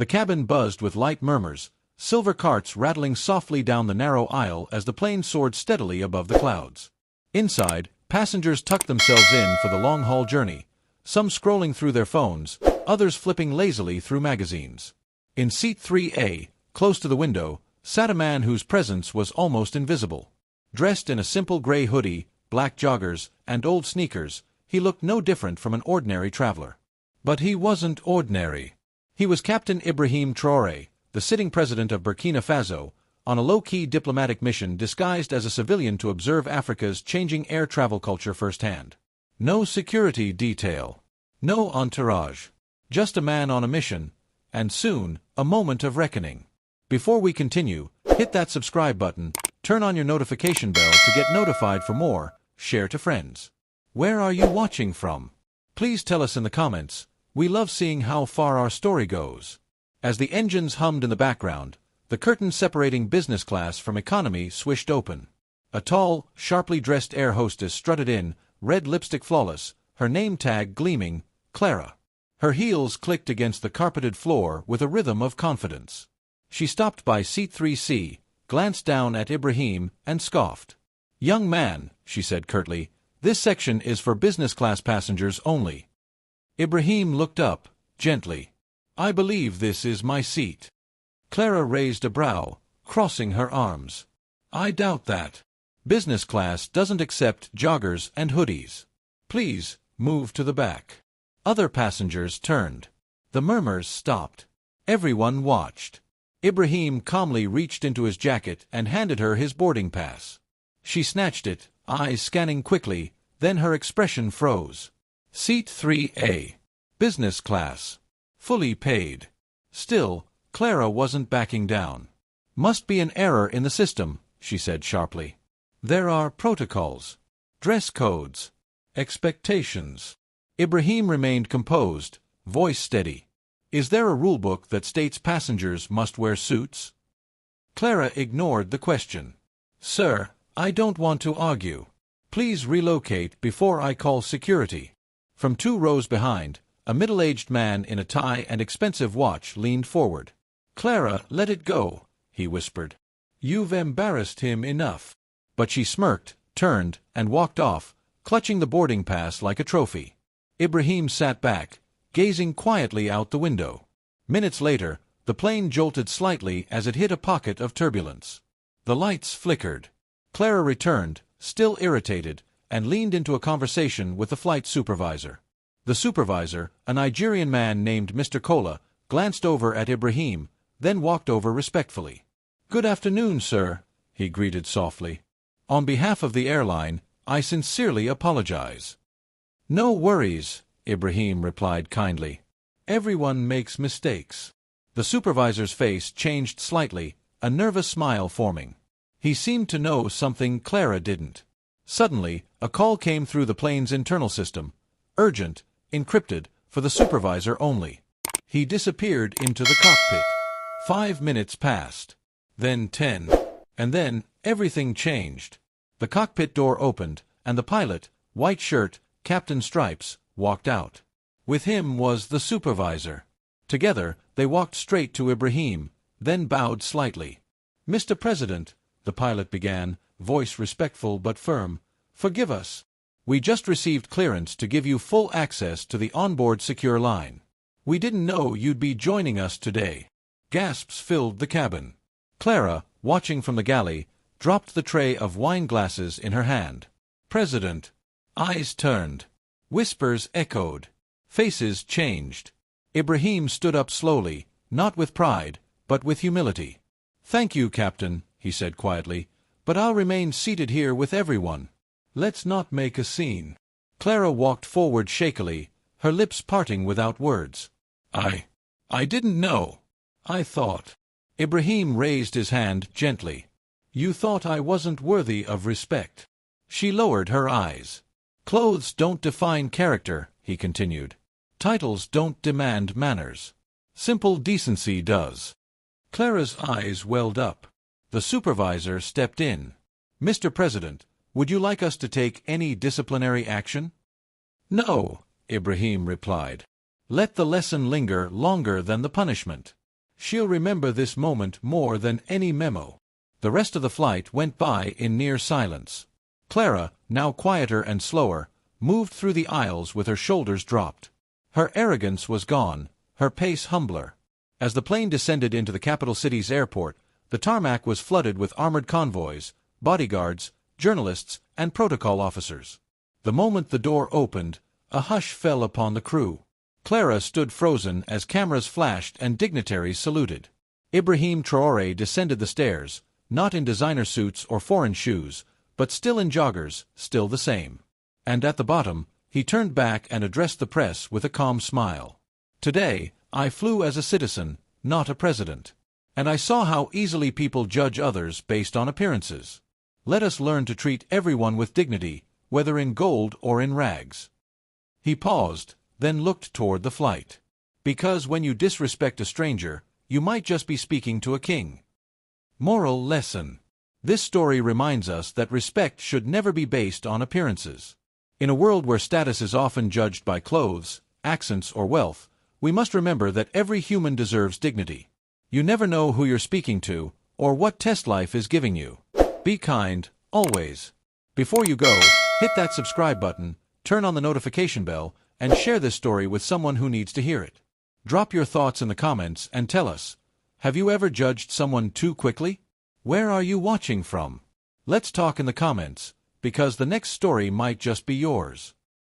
The cabin buzzed with light murmurs, silver carts rattling softly down the narrow aisle as the plane soared steadily above the clouds. Inside, passengers tucked themselves in for the long-haul journey, some scrolling through their phones, others flipping lazily through magazines. In seat 3A, close to the window, sat a man whose presence was almost invisible. Dressed in a simple gray hoodie, black joggers, and old sneakers, he looked no different from an ordinary traveler. But he wasn't ordinary. He was Captain Ibrahim Traoré, the sitting president of Burkina Faso, on a low-key diplomatic mission disguised as a civilian to observe Africa's changing air travel culture firsthand. No security detail. No entourage. Just a man on a mission, and soon, a moment of reckoning. Before we continue, hit that subscribe button, turn on your notification bell to get notified for more, share to friends. Where are you watching from? Please tell us in the comments. We love seeing how far our story goes. As the engines hummed in the background, the curtain separating business class from economy swished open. A tall, sharply dressed air hostess strutted in, red lipstick flawless, her name tag gleaming, Clara. Her heels clicked against the carpeted floor with a rhythm of confidence. She stopped by seat 3C, glanced down at Ibrahim, and scoffed. "Young man," she said curtly, "this section is for business class passengers only." Ibrahim looked up, gently. "I believe this is my seat." Clara raised a brow, crossing her arms. "I doubt that. Business class doesn't accept joggers and hoodies. Please, move to the back." Other passengers turned. The murmurs stopped. Everyone watched. Ibrahim calmly reached into his jacket and handed her his boarding pass. She snatched it, eyes scanning quickly, then her expression froze. Seat 3A. Business class. Fully paid. Still, Clara wasn't backing down. "Must be an error in the system," she said sharply. "There are protocols. Dress codes. Expectations." Ibrahim remained composed, voice steady. "Is there a rulebook that states passengers must wear suits?" Clara ignored the question. "Sir, I don't want to argue. Please relocate before I call security." From 2 rows behind, a middle-aged man in a tie and expensive watch leaned forward. "Clara, let it go," he whispered. "You've embarrassed him enough." But she smirked, turned, and walked off, clutching the boarding pass like a trophy. Ibrahim sat back, gazing quietly out the window. Minutes later, the plane jolted slightly as it hit a pocket of turbulence. The lights flickered. Clara returned, still irritated, and leaned into a conversation with the flight supervisor. The supervisor, a Nigerian man named Mr. Kola, glanced over at Ibrahim, then walked over respectfully. "Good afternoon, sir," he greeted softly. "On behalf of the airline, I sincerely apologize." "No worries," Ibrahim replied kindly. "Everyone makes mistakes." The supervisor's face changed slightly, a nervous smile forming. He seemed to know something Clara didn't. Suddenly, a call came through the plane's internal system. Urgent, encrypted, for the supervisor only. He disappeared into the cockpit. 5 minutes passed. Then 10. And then, everything changed. The cockpit door opened, and the pilot, white shirt, Captain Stripes, walked out. With him was the supervisor. Together, they walked straight to Ibrahim, then bowed slightly. "Mr. President," the pilot began, voice respectful but firm, "forgive us. We just received clearance to give you full access to the onboard secure line. We didn't know you'd be joining us today." Gasps filled the cabin. Clara, watching from the galley, dropped the tray of wine glasses in her hand. "President." Eyes turned. Whispers echoed. Faces changed. Ibrahim stood up slowly, not with pride, but with humility. "Thank you, Captain," he said quietly, "but I'll remain seated here with everyone. Let's not make a scene." Clara walked forward shakily, her lips parting without words. I didn't know. I thought." Ibrahim raised his hand gently. "You thought I wasn't worthy of respect." She lowered her eyes. "Clothes don't define character," he continued. "Titles don't demand manners. Simple decency does." Clara's eyes welled up. The supervisor stepped in. "Mr. President, would you like us to take any disciplinary action?" "No," Ibrahim replied. "Let the lesson linger longer than the punishment." She'll remember this moment more than any memo. The rest of the flight went by in near silence. Clara, now quieter and slower, moved through the aisles with her shoulders dropped. Her arrogance was gone, her pace humbler. As the plane descended into the capital city's airport, the tarmac was flooded with armored convoys, bodyguards, journalists, and protocol officers. The moment the door opened, a hush fell upon the crew. Clara stood frozen as cameras flashed and dignitaries saluted. Ibrahim Traoré descended the stairs, not in designer suits or foreign shoes, but still in joggers, still the same. And at the bottom, he turned back and addressed the press with a calm smile. Today, I flew as a citizen, not a president. And I saw how easily people judge others based on appearances. Let us learn to treat everyone with dignity, whether in gold or in rags. He paused, then looked toward the flight. Because when you disrespect a stranger, you might just be speaking to a king. Moral lesson. This story reminds us that respect should never be based on appearances. In a world where status is often judged by clothes, accents, or wealth, we must remember that every human deserves dignity. You never know who you're speaking to, or what test life is giving you. Be kind, always. Before you go, hit that subscribe button, turn on the notification bell, and share this story with someone who needs to hear it. Drop your thoughts in the comments and tell us, have you ever judged someone too quickly? Where are you watching from? Let's talk in the comments, because the next story might just be yours.